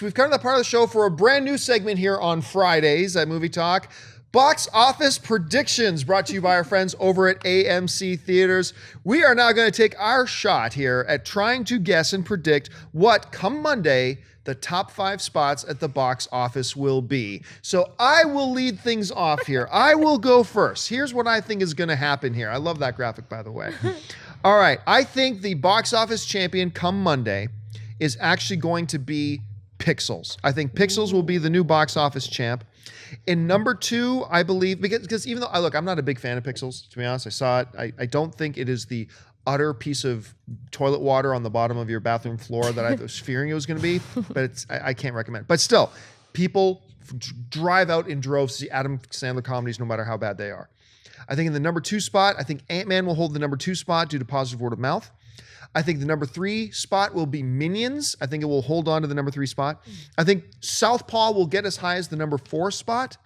We've come to the part of the show for a brand new segment here on Fridays at Movie Talk. Box office predictions brought to you by our friends over at AMC Theaters. We are now going to take our shot here at trying to guess and predict what, come Monday, the top 5 spots at the box office will be. So I will lead things off here. I will go first. Here's what I think is going to happen here. I love that graphic, by the way. All right. I think the box office champion come Monday is actually going to be Pixels. I think Pixels will be the new box office champ. In number 2, I believe, because even though, I'm not a big fan of Pixels, to be honest. I saw it. I don't think it is the utter piece of toilet water on the bottom of your bathroom floor that I was fearing it was going to be, but I can't recommend it. But still, people drive out in droves to see Adam Sandler comedies no matter how bad they are. I think in the number 2 spot, I think Ant-Man will hold the number 2 spot due to positive word of mouth. I think the number 3 spot will be Minions. I think it will hold on to the number 3 spot. I think Southpaw will get as high as the number 4 spot.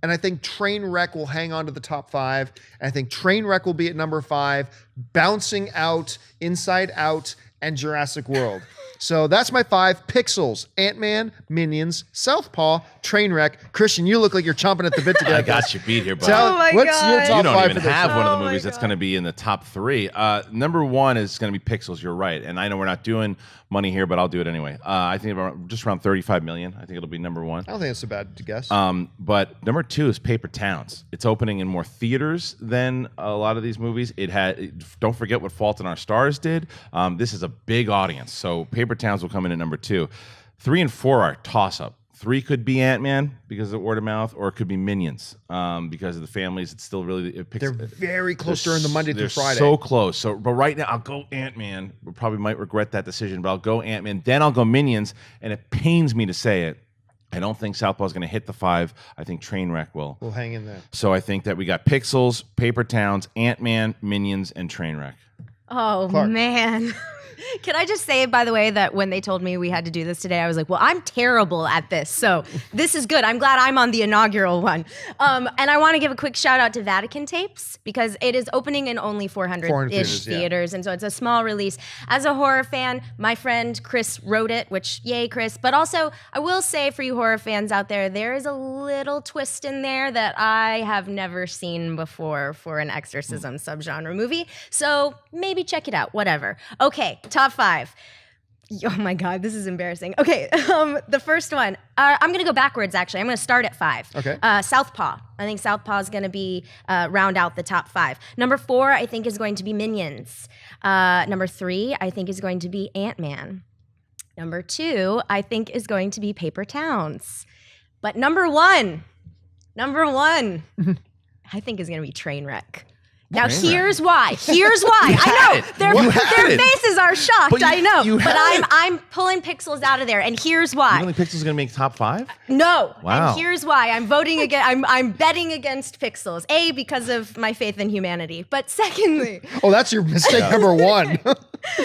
And I think Trainwreck will hang on to the top 5. And I think Trainwreck will be at number 5, bouncing out Inside Out and Jurassic World. So that's my 5. Pixels, Ant-Man, Minions, Southpaw, Trainwreck. Christian, you look like you're chomping at the bit to get I got you beat here, buddy. What's your top 5 You don't even for this have one? one of the movies that's going to be in the top 3. Number 1 is going to be Pixels. You're right. And I know we're not doing money here, but I'll do it anyway. I think just around 35 million. I think it'll be number 1. I don't think it's so bad to guess. But number 2 is Paper Towns. It's opening in more theaters than a lot of these movies. Don't forget what Fault in Our Stars did. This is a big audience. So Paper Towns will come in at number 2. 3 and 4 are toss-up. 3 could be Ant-Man because of word of mouth, or it could be Minions because of the families. It's still really... They're very close during the Monday through Friday. They're so close. But right now, I'll go Ant-Man. We probably might regret that decision, but I'll go Ant-Man. Then I'll go Minions, and it pains me to say it. I don't think Southpaw's going to hit the 5. I think Trainwreck will. We'll hang in there. So I think that we got Pixels, Paper Towns, Ant-Man, Minions, and Trainwreck. Oh, Clark. man. Can I just say, by the way, that when they told me we had to do this today, I was like, well, I'm terrible at this. So this is good. I'm glad I'm on the inaugural one. And I want to give a quick shout out to Vatican Tapes because it is opening in only 400-ish theaters. And so it's a small release. As a horror fan, my friend Chris wrote it, which yay, Chris. But also, I will say for you horror fans out there, there is a little twist in there that I have never seen before for an exorcism subgenre movie. So maybe check it out, whatever. Okay. Top 5. Oh my God, this is embarrassing. Okay, the first one. I'm going to go backwards, actually. I'm going to start at 5. Okay. Southpaw. I think Southpaw is going to be round out the top 5. Number 4, I think, is going to be Minions. Number 3, I think, is going to be Ant-Man. Number 2, I think, is going to be Paper Towns. But number 1, I think is going to be Trainwreck. Now, here's why. I know. Their faces are shocked, I know. But I'm pulling Pixels out of there, and here's why. You don't think Pixels is going to make top 5? No. Wow. And here's why. I'm voting against, I'm betting against Pixels. A, because of my faith in humanity. But secondly... Oh, that's your mistake number 1.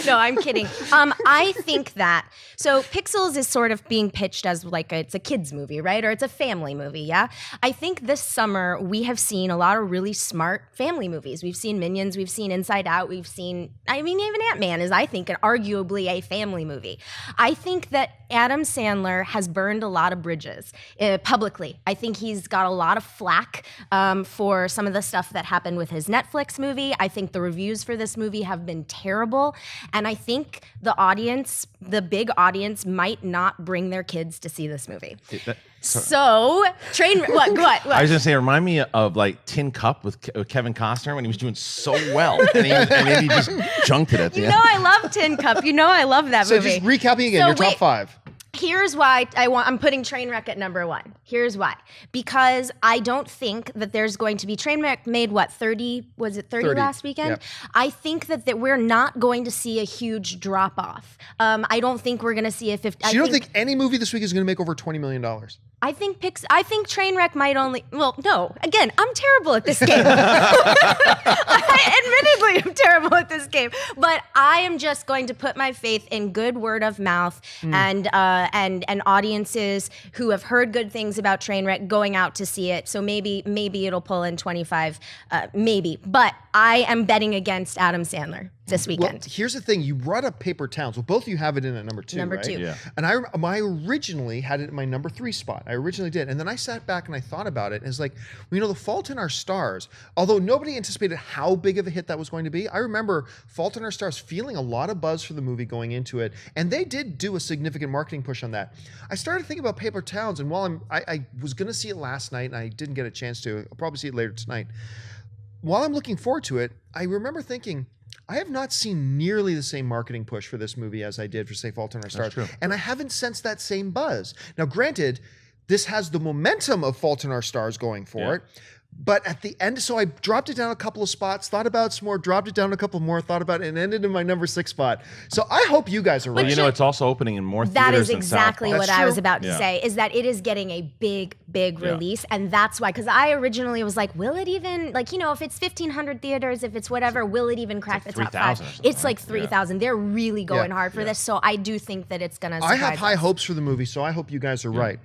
No, I'm kidding. I think that, so Pixels is sort of being pitched as like it's a kid's movie, right? Or it's a family movie, yeah? I think this summer we have seen a lot of really smart family movies. We've seen Minions, we've seen Inside Out, even Ant-Man is, I think, arguably a family movie. I think that Adam Sandler has burned a lot of bridges publicly. I think he's got a lot of flack for some of the stuff that happened with his Netflix movie. I think the reviews for this movie have been terrible. And I think the audience, the big audience, might not bring their kids to see this movie. What? I was going to say, remind me of like Tin Cup with Kevin Costner when he was doing so well. and he just junked it at the end. You know I love Tin Cup. You know I love that movie. So just recapping again, your top 5. Here's why I'm putting Trainwreck at number 1. Here's why. Because I don't think that there's going to be Trainwreck made, what, 30 last weekend? Yep. I think that we're not going to see a huge drop off. I don't think we're going to see a 50. So you don't think any movie this week is going to make over $20 million? I think Trainwreck might only. Well, no. Again, I'm terrible at this game. Admittedly, I'm terrible at this game. But I am just going to put my faith in good word of mouth and audiences who have heard good things about Trainwreck going out to see it. So maybe it'll pull in 25. Maybe. But I am betting against Adam Sandler. this Well, weekend. here's the thing. You brought up Paper Towns. Well, both of you have it in at number 2, Number right? 2. Yeah. And I originally had it in my number 3 spot. I originally did. And then I sat back and I thought about it. And it's like, well, you know, The Fault in Our Stars, although nobody anticipated how big of a hit that was going to be, I remember Fault in Our Stars feeling a lot of buzz for the movie going into it. And they did do a significant marketing push on that. I started thinking about Paper Towns. And while I was going to see it last night and I didn't get a chance to, I'll probably see it later tonight. While I'm looking forward to it, I remember thinking, I have not seen nearly the same marketing push for this movie as I did for, say, Fault in Our Stars. true. And I haven't sensed that same buzz. Now, granted, this has the momentum of Fault in Our Stars going for it. But at the end, so I dropped it down a couple of spots, thought about it some more, dropped it down a couple more, thought about it, and ended in my number 6 spot. So I hope you guys are right. Well, you know, it's also opening in more That theaters is exactly than what South I That's was true. about to Yeah. say, is that it is getting a big release. And that's why, because I originally was like, will it even, like, you know, if it's 1,500 theaters, if it's whatever, will it even crack like the top 3,000 or 5? something, It's like right? 3,000. They're really going Yeah. hard for this. So I do think that it's going to I have surprise high us. hopes for the movie, so I hope you guys are right.